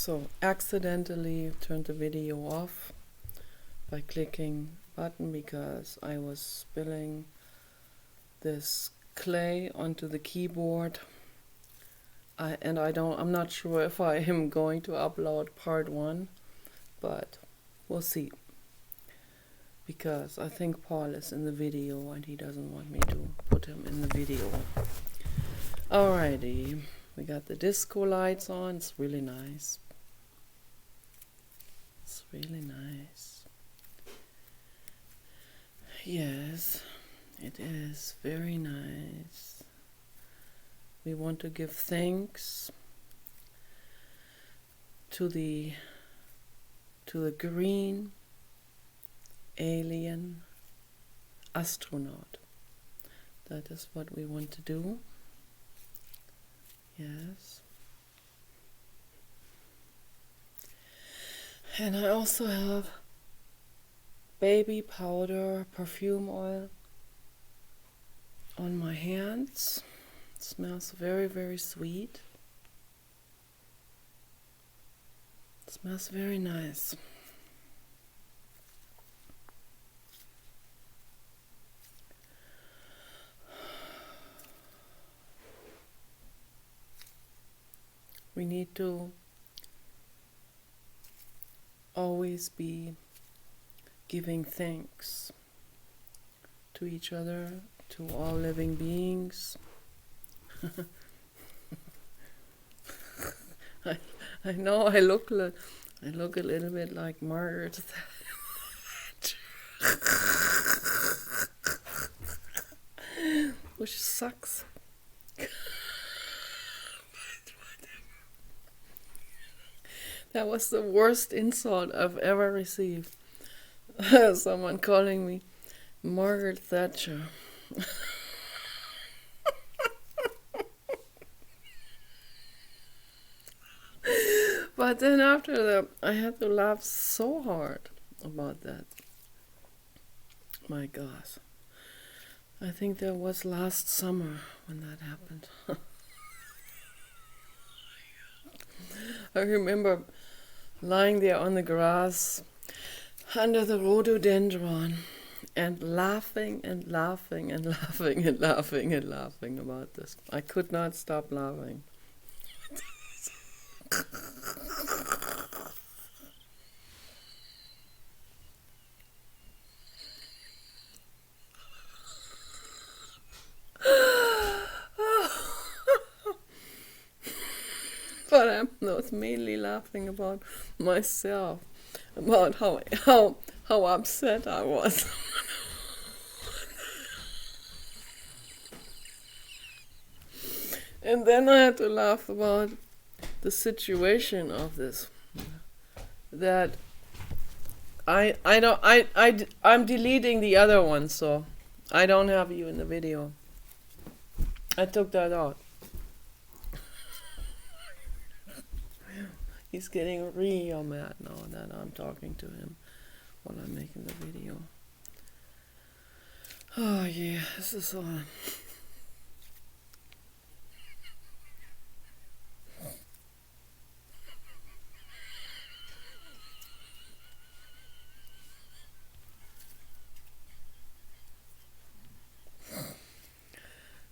So accidentally turned the video off by clicking button because I was spilling this clay onto the keyboard. I'm not sure if I am going to upload part 1, but we'll see. Because I think Paul is in the video and he doesn't want me to put him in the video. Alrighty, we got the disco lights on. It's really nice. It's really nice. Yes, it is very nice. We want to give thanks to the green alien astronaut. That is what we want to do. Yes. And I also have baby powder perfume oil on my hands. It smells very, very sweet. It smells very nice. We need to always be giving thanks to each other, to all living beings. I know I look a little bit like Margaret Thatcher. Which sucks. That was the worst insult I've ever received. Someone calling me Margaret Thatcher. But then after that, I had to laugh so hard about that. My gosh. I think that was last summer when that happened. I remember lying there on the grass under the rhododendron and laughing and laughing and laughing and laughing and laughing about this. I could not stop laughing. But I'm not mainly laughing about myself, about how upset I was. And then I had to laugh about the situation of this. That I'm deleting the other one, so I don't have you in the video. I took that out. He's getting real mad now that I'm talking to him while I'm making the video. Oh yeah, this is on.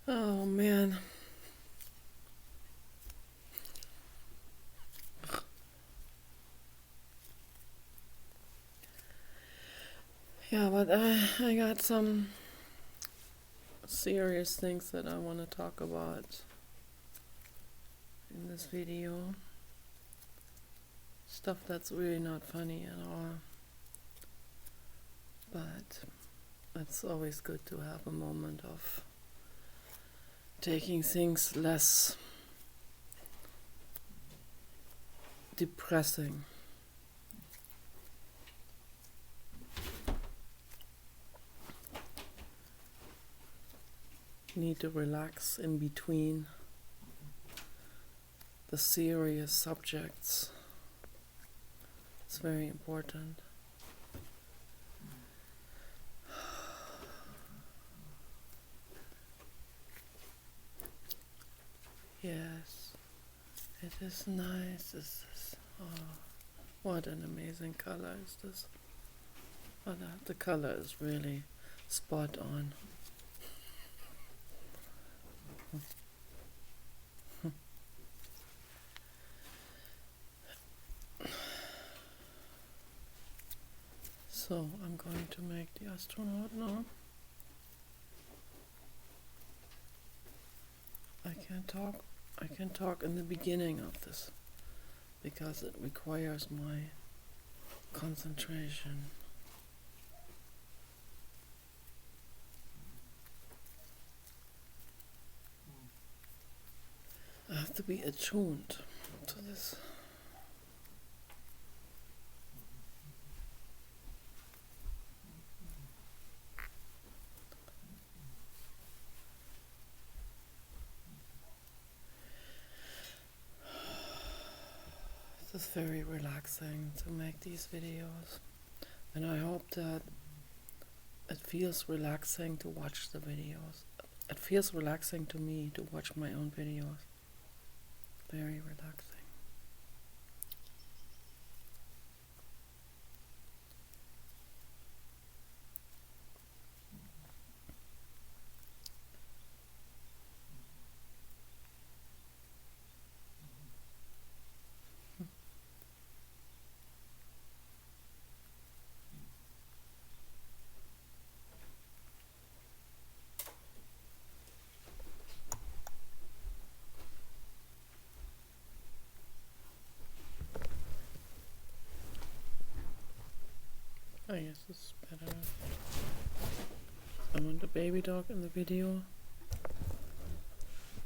Oh man. Yeah, but I got some serious things that I want to talk about in this video. Stuff that's really not funny at all. But it's always good to have a moment of taking things less depressing. Need to relax in between the serious subjects. It's very important. Yes, it is nice. What an amazing color is this. Oh, the color is really spot on. So I'm going to make the astronaut now. I can talk in the beginning of this because it requires my concentration. I have to be attuned to this. It's very relaxing to make these videos, and I hope that it feels relaxing to watch the videos. It feels relaxing to me to watch my own videos. Very relaxing. Oh yes, this is better. I want the baby dog in the video.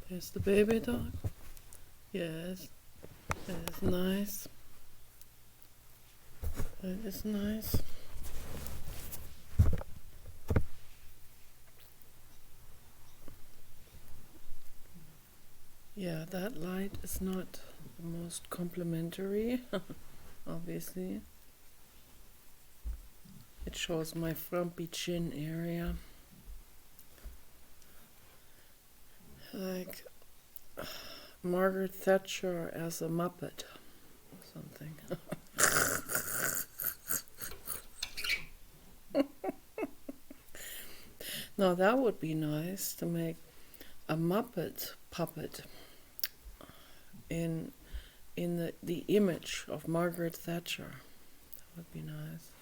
There's the baby dog. Yes, that is nice. That is nice. Yeah, that light is not the most complimentary, obviously. It shows my frumpy chin area. Like Margaret Thatcher as a Muppet or something. Now that would be nice to make a Muppet puppet in the image of Margaret Thatcher. That would be nice.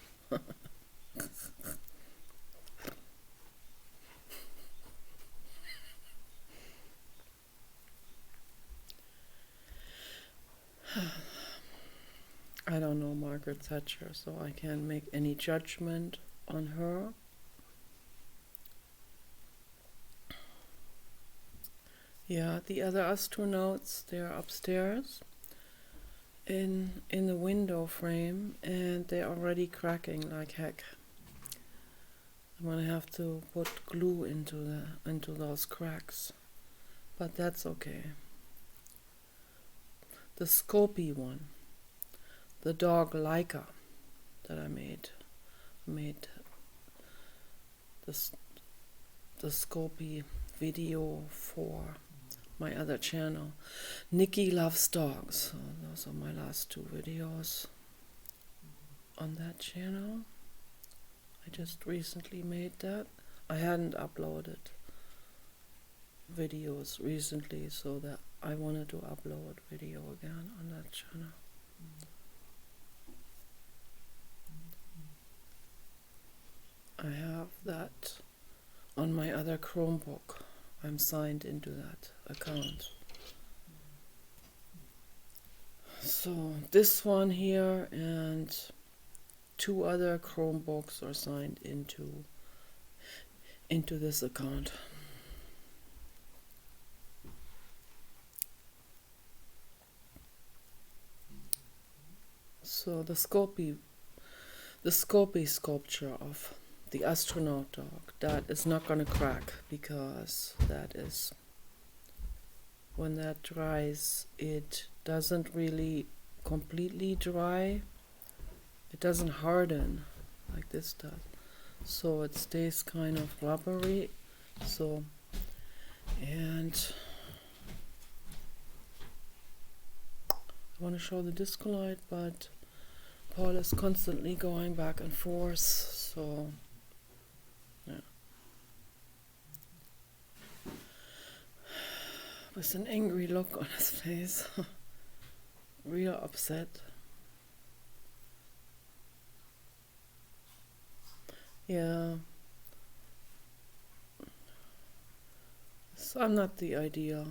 I don't know Margaret Thatcher, so I can't make any judgment on her. Yeah, the other astronauts, they're upstairs in the window frame, and they're already cracking like heck. I'm gonna have to put glue into those cracks, but that's okay. The Scorpy one, the dog Leica that I made the Scorpy video for my other channel, Nikki Loves Dogs. So those are my last two videos on that channel. I just recently made that. I hadn't uploaded videos recently, so that I wanted to upload video again on that channel. I have that on my other Chromebook. I'm signed into that account. So this one here and two other Chromebooks are signed into this account. So the Scorpy sculpture of the astronaut dog, that is not gonna crack, because that is, when that dries, it doesn't really completely dry. It doesn't harden like this does. So it stays kind of rubbery. So, and I want to show the disco light, but Paul is constantly going back and forth, so yeah. With an angry look on his face. Real upset. Yeah. So I'm not the ideal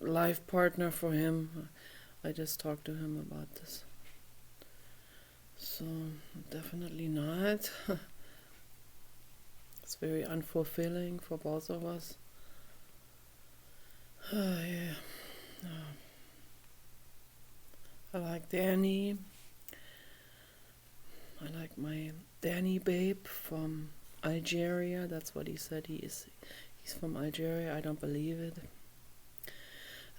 life partner for him. I just talked to him about this. So, definitely not. It's very unfulfilling for both of us. Yeah. I like Danny. I like my Danny babe from Algeria. That's what he said he is. He's from Algeria. I don't believe it.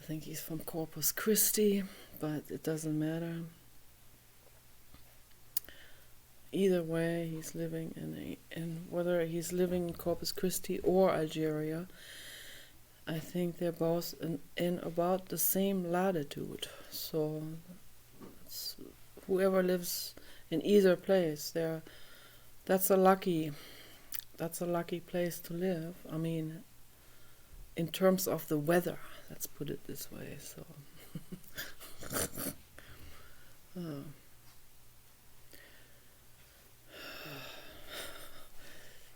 I think he's from Corpus Christi, but it doesn't matter. Either way, he's living in whether he's living in Corpus Christi or Algeria, I think they're both in about the same latitude. So whoever lives in either place, that's a lucky place to live. I mean, in terms of the weather, let's put it this way. So.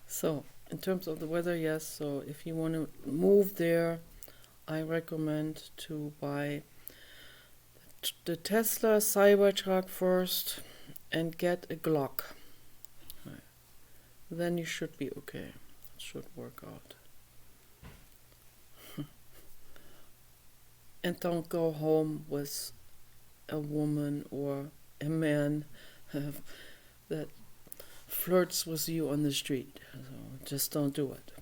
So, in terms of the weather, yes, so if you want to move there, I recommend to buy the Tesla Cybertruck first and get a Glock. Then you should be okay. It should work out. And don't go home with a woman or a man that flirts with you on the street. So just don't do it.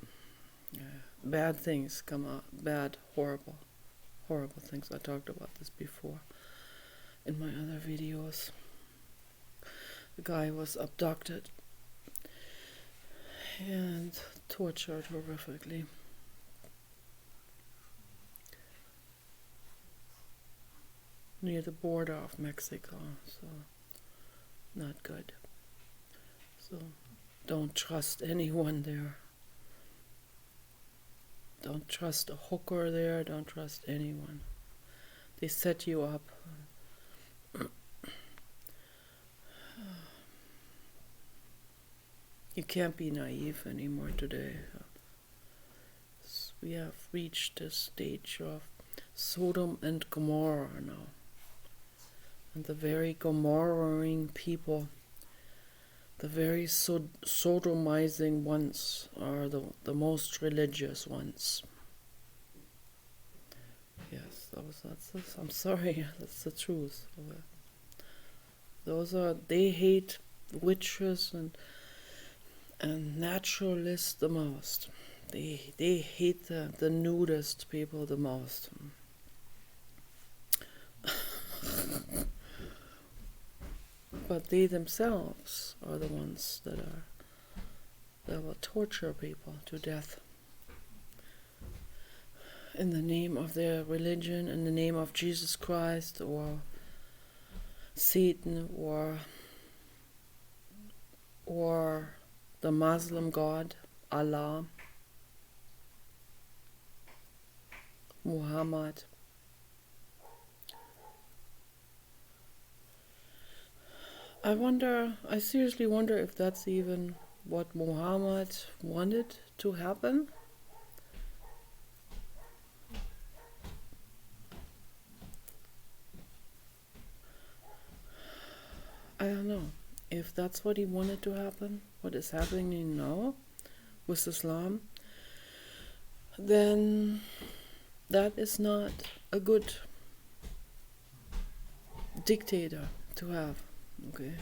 Bad things come out. Bad, horrible things. I talked about this before in my other videos. The guy was abducted and tortured horrifically. Near the border of Mexico, so not good. So don't trust anyone there. Don't trust a hooker there, don't trust anyone. They set you up. You can't be naive anymore today. We have reached the stage of Sodom and Gomorrah now. And the very Gomorrahing people, the very sodomizing ones, are the most religious ones. Yes, I'm sorry, that's the truth. They hate witches and naturalists the most. They hate the nudist people the most. But they themselves are the ones that will torture people to death in the name of their religion, in the name of Jesus Christ or Satan or the Muslim God, Allah, Muhammad. I seriously wonder if that's even what Muhammad wanted to happen. I don't know if that's what he wanted to happen, what is happening now with Islam, then that is not a good dictator to have. Okay.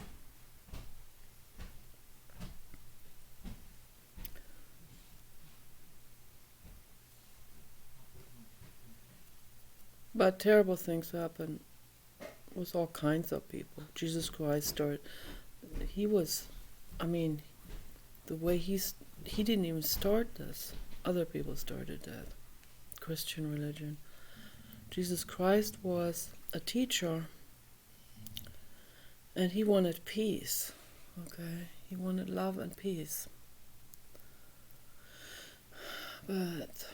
But terrible things happen with all kinds of people. Jesus Christ the way he didn't even start this. Other people started that. Christian religion. Jesus Christ was a teacher, and he wanted peace. Okay, he wanted love and peace. But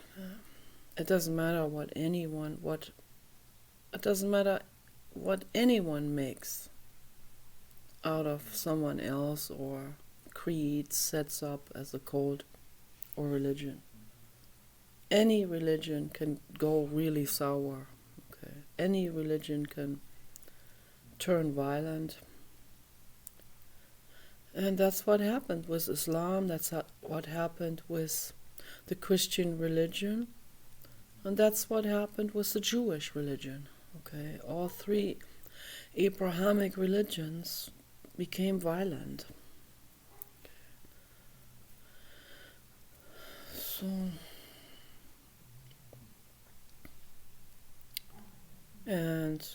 it doesn't matter what anyone makes out of someone else or creed sets up as a cult or religion. Any religion can go really sour. Okay, any religion can turn violent. And that's what happened with Islam, that's what happened with the Christian religion, and that's what happened with the Jewish religion. Okay, all three Abrahamic religions became violent. So, and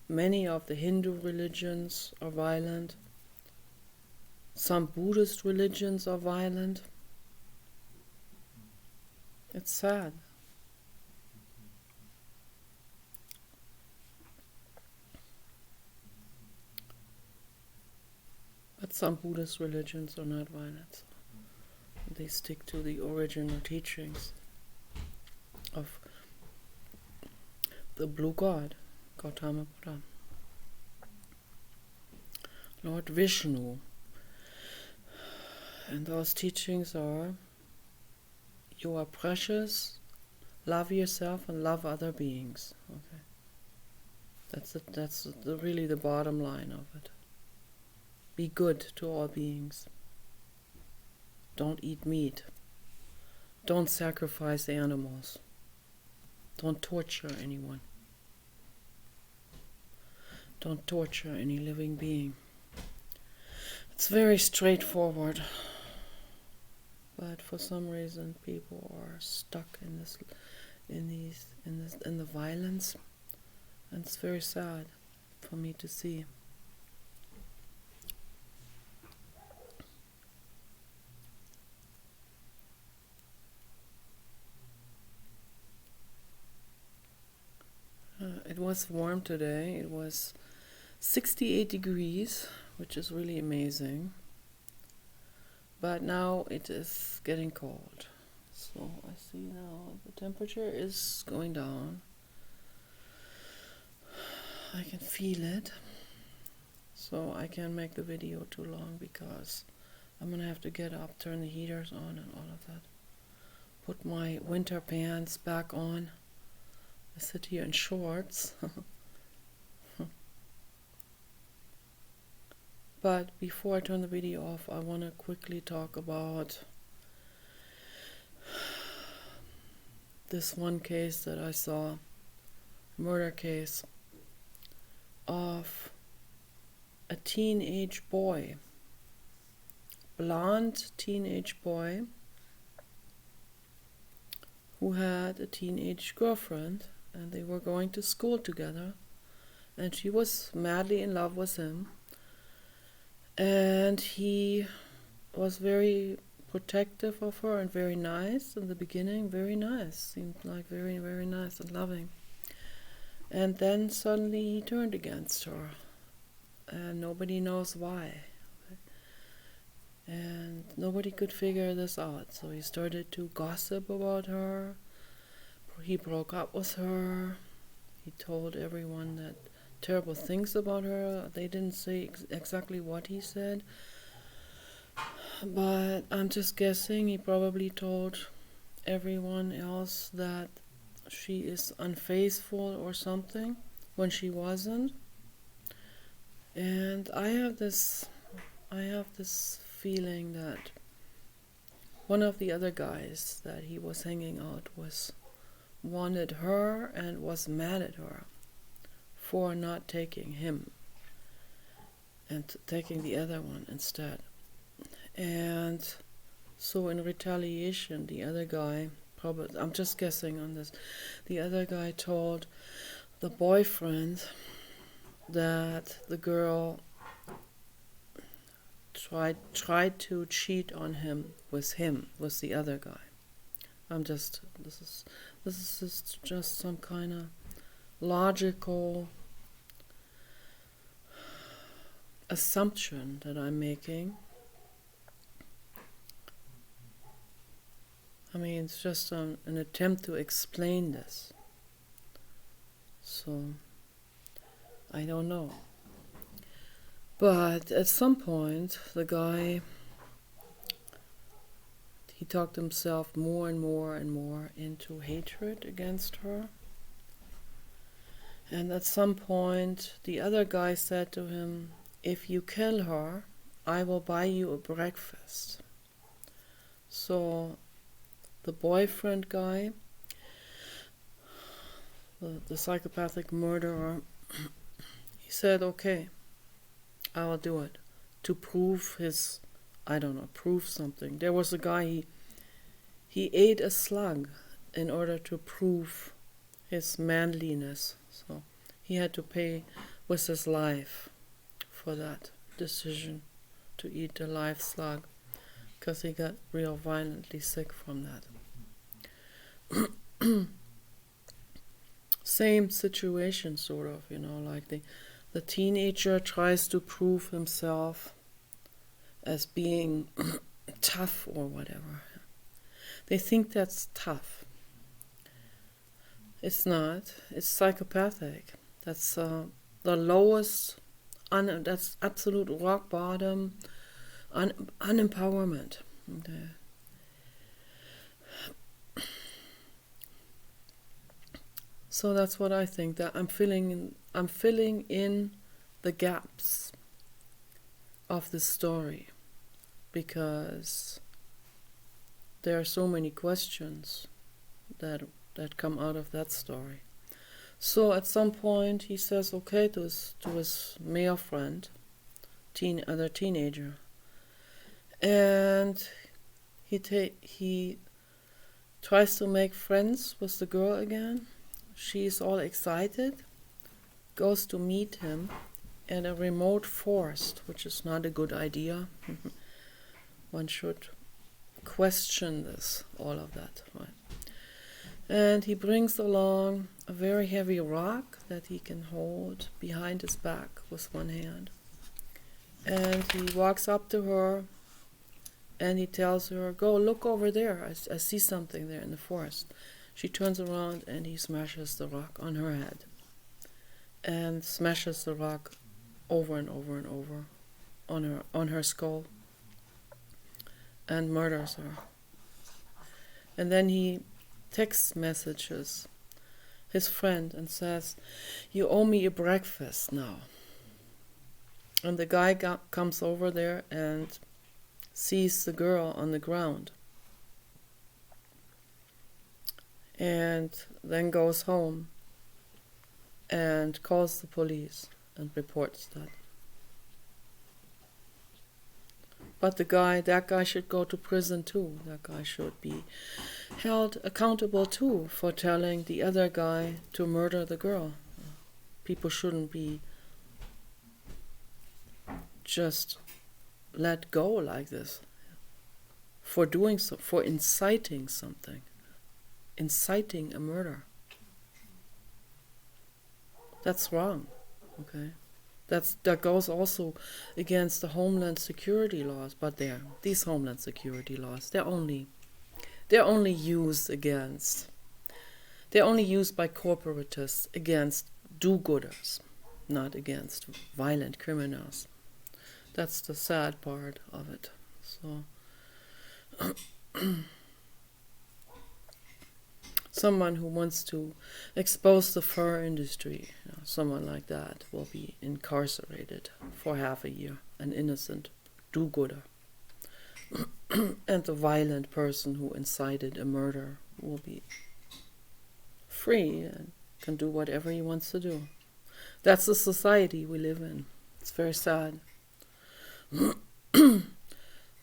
many of the Hindu religions are violent. Some Buddhist religions are violent. It's sad. But some Buddhist religions are not violent. They stick to the original teachings of the blue god, Gautama Buddha. Lord Vishnu. And those teachings are, you are precious, love yourself and love other beings. Okay, that's really the bottom line of it. Be good to all beings. Don't eat meat. Don't sacrifice animals. Don't torture anyone. Don't torture any living being. It's very straightforward. But for some reason people are stuck in the violence, and it's very sad for me to see. It was warm today. It was 68 degrees, which is really amazing. But now it is getting cold. So I see now the temperature is going down. I can feel it. So I can't make the video too long because I'm gonna have to get up, turn the heaters on and all of that. Put my winter pants back on. I sit here in shorts. But before I turn the video off, I want to quickly talk about this one case that I saw, murder case of a teenage boy, blonde teenage boy who had a teenage girlfriend, and they were going to school together, and she was madly in love with him. And he was very protective of her and very nice in the beginning, very nice, seemed like very, very nice and loving. And then suddenly he turned against her, and nobody knows why. And nobody could figure this out, so he started to gossip about her. He broke up with her. He told everyone that terrible things about her. They didn't say exactly what he said, but I'm just guessing he probably told everyone else that she is unfaithful or something when she wasn't. And I have this feeling that one of the other guys that he was hanging out with wanted her and was mad at her for not taking him and taking the other one instead. And so in retaliation, the other guy, probably, I'm just guessing on this, the other guy told the boyfriend that the girl tried to cheat on him, with the other guy. This is just some kind of logical assumption that I'm making. I mean, it's just an attempt to explain this. So, I don't know. But at some point, the guy, he talked himself more and more and more into hatred against her. And at some point, the other guy said to him, "If you kill her, I will buy you a breakfast." So the boyfriend guy, the psychopathic murderer, he said, "Okay, I will do it." To prove his, prove something. There was a guy, he ate a slug in order to prove his manliness. So he had to pay with his life for that decision to eat the live slug, because he got real violently sick from that. Same situation, sort of, like the teenager tries to prove himself as being tough or whatever. They think that's tough. It's not. It's psychopathic. That's the lowest, that's absolute rock bottom, unempowerment. Okay. So that's what I think, that I'm filling in the gaps of the story, because there are so many questions that come out of that story. So at some point he says okay to his male friend, other teenager, and he tries to make friends with the girl again. She's all excited, goes to meet him at a remote forest, which is not a good idea. One should question all of that, right? And he brings along a very heavy rock that he can hold behind his back with one hand. And he walks up to her and he tells her, "Go look over there, I see something there in the forest." She turns around and he smashes the rock on her head, and smashes the rock over and over and over on her skull, and murders her. And then he text messages his friend and says, "You owe me a breakfast now." And the guy comes over there and sees the girl on the ground, and then goes home and calls the police and reports that. But that guy should go to prison too. That guy should be held accountable too for telling the other guy to murder the girl. People shouldn't be just let go like this for doing so, for inciting something, inciting a murder. That's wrong, okay? That goes also against the Homeland Security laws, but these Homeland Security laws, they're only used by corporatists against do-gooders, not against violent criminals. That's the sad part of it. So someone who wants to expose the fur industry, someone like that will be incarcerated for half a year, an innocent do-gooder. And the violent person who incited a murder will be free and can do whatever he wants to do. That's the society we live in. It's very sad.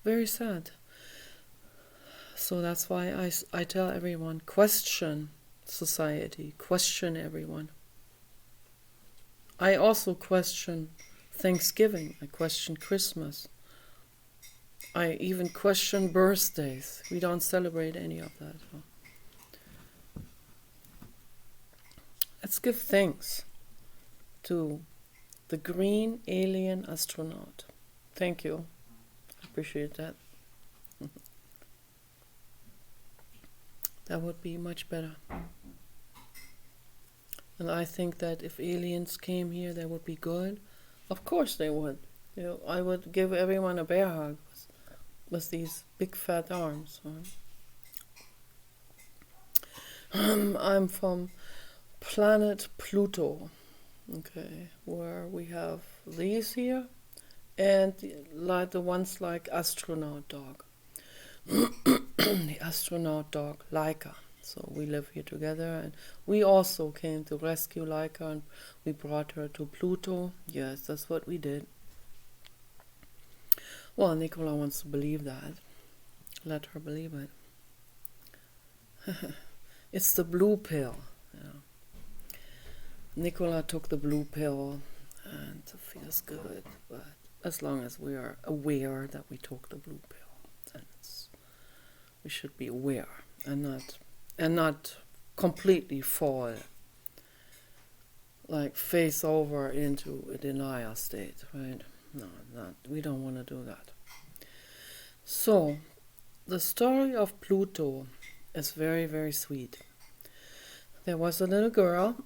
Very sad. So that's why I tell everyone, question society, question everyone. I also question Thanksgiving, I question Christmas. I even question birthdays. We don't celebrate any of that. Let's give thanks to the green alien astronaut. Thank you. I appreciate that. That would be much better. And I think that if aliens came here, they would be good. Of course they would. You know, I would give everyone a bear hug with these big fat arms. I'm from planet Pluto, okay, where we have these here, and the ones like Astronaut dog. The astronaut dog, Laika. So we live here together, and we also came to rescue Laika, and we brought her to Pluto. Yes, that's what we did. Well, Nicola wants to believe that. Let her believe it. It's the blue pill. Yeah. Nicola took the blue pill, and it feels good. But as long as we are aware that we took the blue pill, then we should be aware and not completely fall, like face over into a denial state, right? No, we don't want to do that. So, the story of Pluto is very, very sweet. There was a little girl,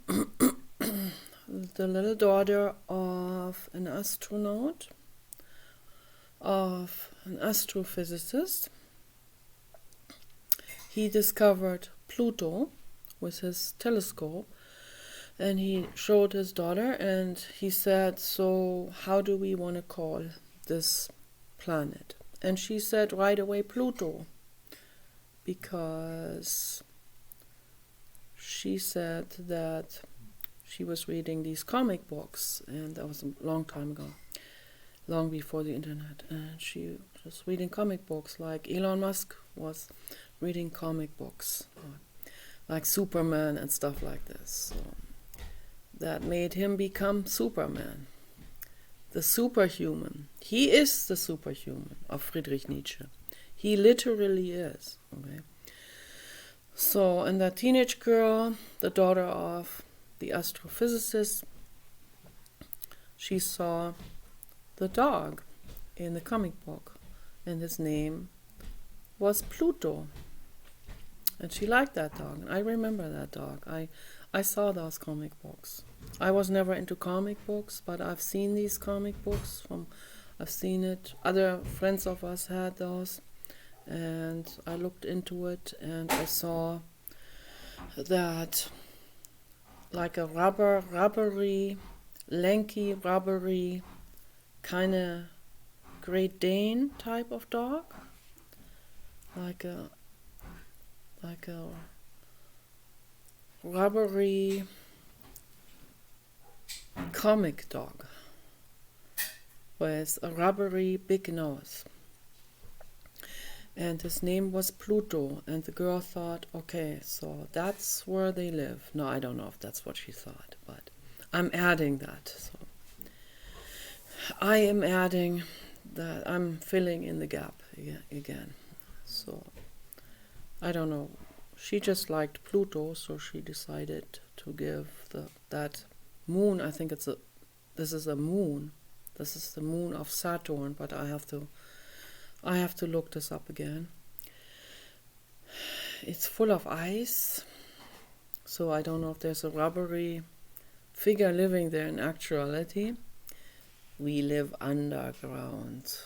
the little daughter of an astronaut, of an astrophysicist. He discovered Pluto with his telescope, and he showed his daughter, and he said, so how do we want to call this planet? And she said right away Pluto, because she said that she was reading these comic books, and that was a long time ago, long before the internet, and she was reading comic books like Elon Musk was reading comic books, like Superman and stuff like this. So that made him become Superman, the superhuman. He is the superhuman of Friedrich Nietzsche. He literally is. Okay. So, and that teenage girl, the daughter of the astrophysicist, she saw the dog in the comic book, and his name was Pluto. And she liked that dog, and I remember that dog. I saw those comic books. I was never into comic books, but I've seen these comic books I've seen it. Other friends of us had those, and I looked into it, and I saw that like a rubbery, lanky, rubbery, kind of Great Dane type of dog, like a rubbery comic dog with a rubbery big nose. And his name was Pluto, and the girl thought, okay, so that's where they live. No, I don't know if that's what she thought, but I'm adding that. So I am adding that, I'm filling in the gap again. So I don't know. She just liked Pluto, so she decided to give that moon. I think this is a moon. This is the moon of Saturn, but I have to look this up again. It's full of ice, so I don't know if there's a rubbery figure living there in actuality. We live underground.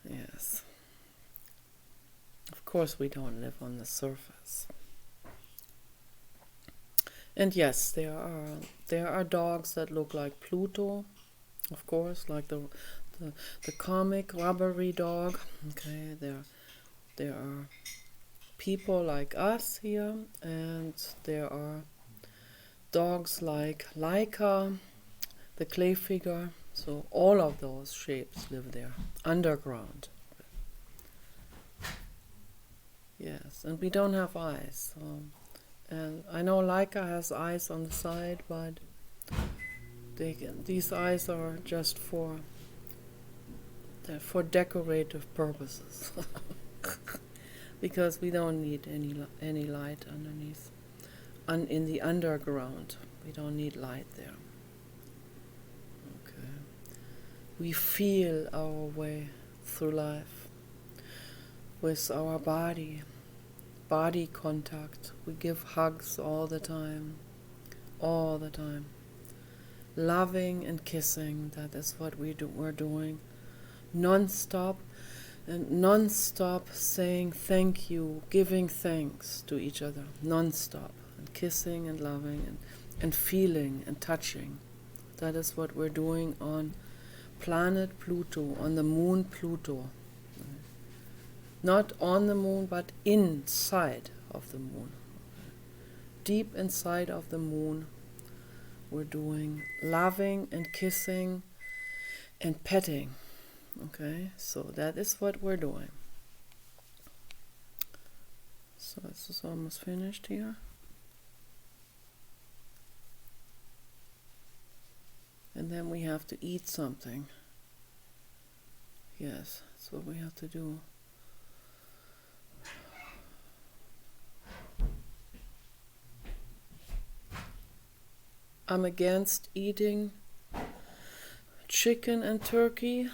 Yes. Of course we don't live on the surface. And yes, there are dogs that look like Pluto, of course, like the comic rubbery dog. Okay, there are people like us here, and there are dogs like Laika, the clay figure. So all of those shapes live there, underground. Yes, and we don't have eyes. And I know Laika has eyes on the side, but these eyes are just for decorative purposes, because we don't need any light underneath in the underground. We don't need light there. Okay. We feel our way through life with our body contact. We give hugs all the time. Loving and kissing, that is what we're doing. Non-stop, and non-stop saying thank you, giving thanks to each other. Non-stop. And kissing and loving and feeling and touching. That is what we're doing on planet Pluto, on the moon Pluto. Not on the moon, but inside of the moon. Deep inside of the moon, we're doing loving and kissing and petting. Okay, so that is what we're doing. So this is almost finished here. And then we have to eat something. Yes, that's what we have to do. I'm against eating chicken and turkey,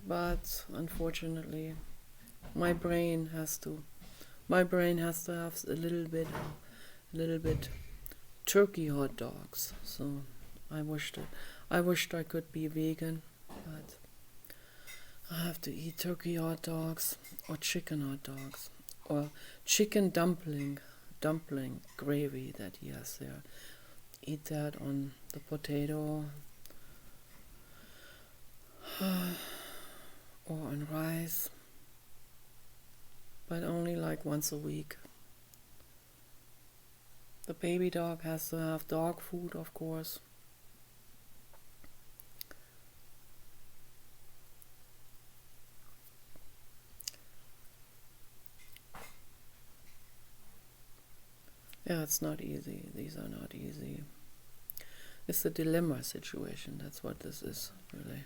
but unfortunately my brain has to have a little bit turkey hot dogs. So I wished I could be vegan, but I have to eat turkey hot dogs or chicken hot dogs or chicken dumpling gravy that he has there. Eat that on the potato or on rice, but only like once a week. The baby dog has to have dog food, of course. Yeah, it's not easy. These are not easy. It's a dilemma situation. That's what this is, really.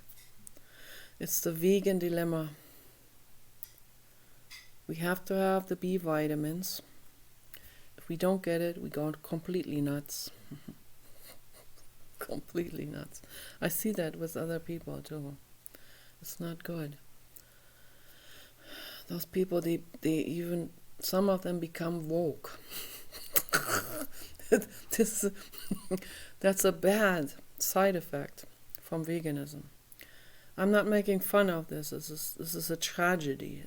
It's the vegan dilemma. We have to have the B vitamins. If we don't get it, we go completely nuts. Completely nuts. I see that with other people too. It's not good. Those people, they even, some of them become woke. That's a bad side effect from veganism. I'm not making fun of this. This is a tragedy.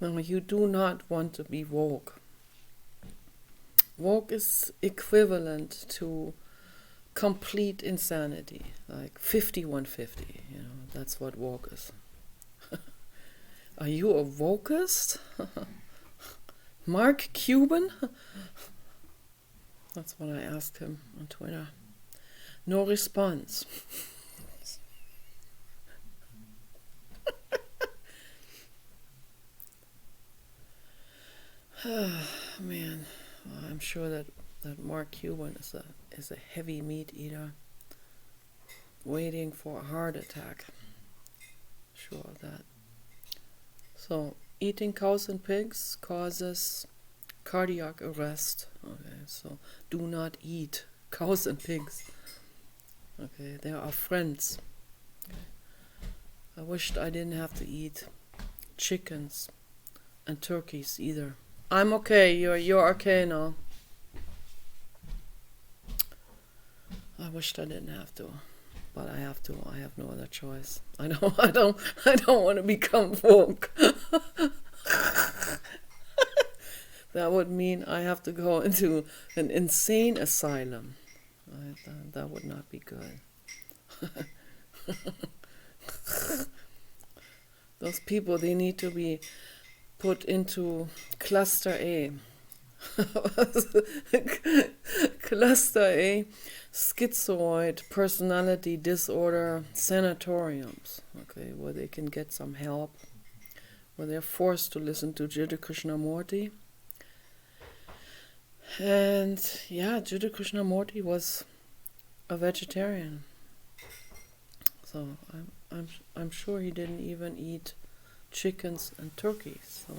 No, you do not want to be woke. Woke is equivalent to complete insanity, like 5150. That's what woke is. Are you a wokist? Mark Cuban? That's what I asked him on Twitter. No response. Man, well, I'm sure that Mark Cuban is a heavy meat eater, waiting for a heart attack. Sure of that. So, eating cows and pigs causes cardiac arrest. Okay, so do not eat cows and pigs. Okay, they are friends. Okay. I wished I didn't have to eat chickens and turkeys either. I'm okay. You're okay now. I wished I didn't have to, but I have to. I have no other choice. I don't want to become woke. That would mean I have to go into an insane asylum. That would not be good. Those people, they need to be put into cluster A. Cluster A, schizoid personality disorder sanatoriums, okay, where they can get some help, where they're forced to listen to Jiddu Krishnamurti. And yeah, Jiddu Krishnamurti was a vegetarian. So I'm sure he didn't even eat chickens and turkeys. So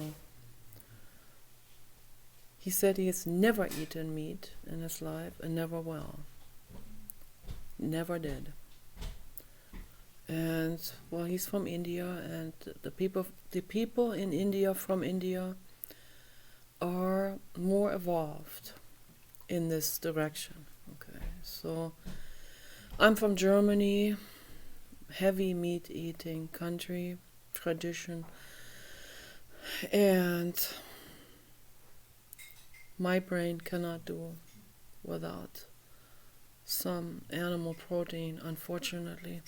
he said he has never eaten meat in his life and never will. Never did. And well, he's from India, and the people in India from India are more evolved in this direction. Okay, so I'm from Germany, heavy meat eating country, tradition, and my brain cannot do without some animal protein, unfortunately.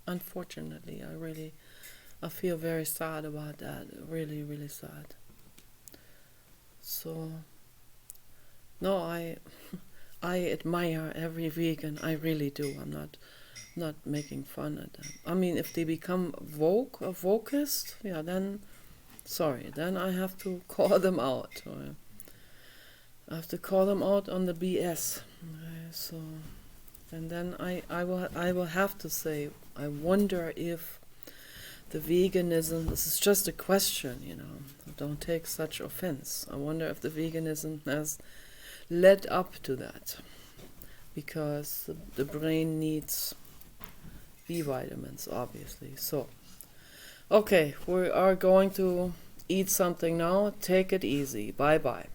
Unfortunately, I feel very sad about that. Really, really sad. So, no, I admire every vegan. I really do. I'm not making fun of them. I mean, if they become woke, a wokist, yeah, then sorry, then I have to call them out. Or I have to call them out on the BS. So, and then I will have to say, I wonder if the veganism, this is just a question, don't take such offense. I wonder if the veganism has led up to that, because the brain needs B vitamins, obviously. So, okay, we are going to eat something now. Take it easy. Bye bye.